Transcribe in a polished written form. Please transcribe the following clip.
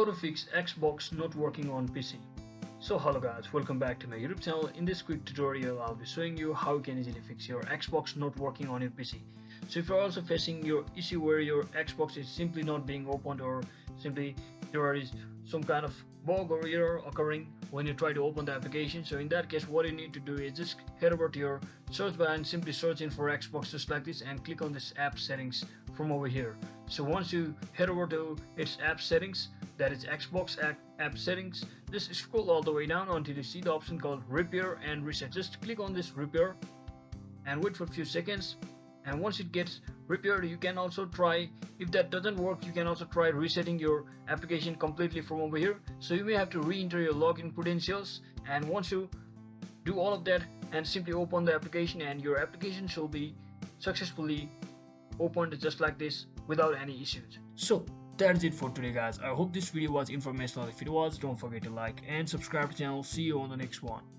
How to fix Xbox not working on PC. So hello guys, welcome back to my YouTube channel. In this quick tutorial, I'll be showing you how you can easily fix your Xbox not working on your PC. So if you're also facing your issue where your Xbox is simply not being opened, or simply there is some kind of bug or error occurring when you try to open the application, so in that case what you need to do is just head over to your search bar and simply search in for Xbox just like this and click on this app settings from over here. So once you head over to its app settings, that is Xbox app settings, just scroll all the way down until you see the option called repair and reset. Just click on this repair and wait for a few seconds, and once it gets repaired, you can also try, if that doesn't work, you can also try resetting your application completely from over here. So you may have to re-enter your login credentials, and once you do all of that and simply open the application, and your application should be successfully opened just like this without any issues. So that's it for today guys. I hope this video was informational. If it was, don't forget to like and subscribe to the channel. See you on the next one.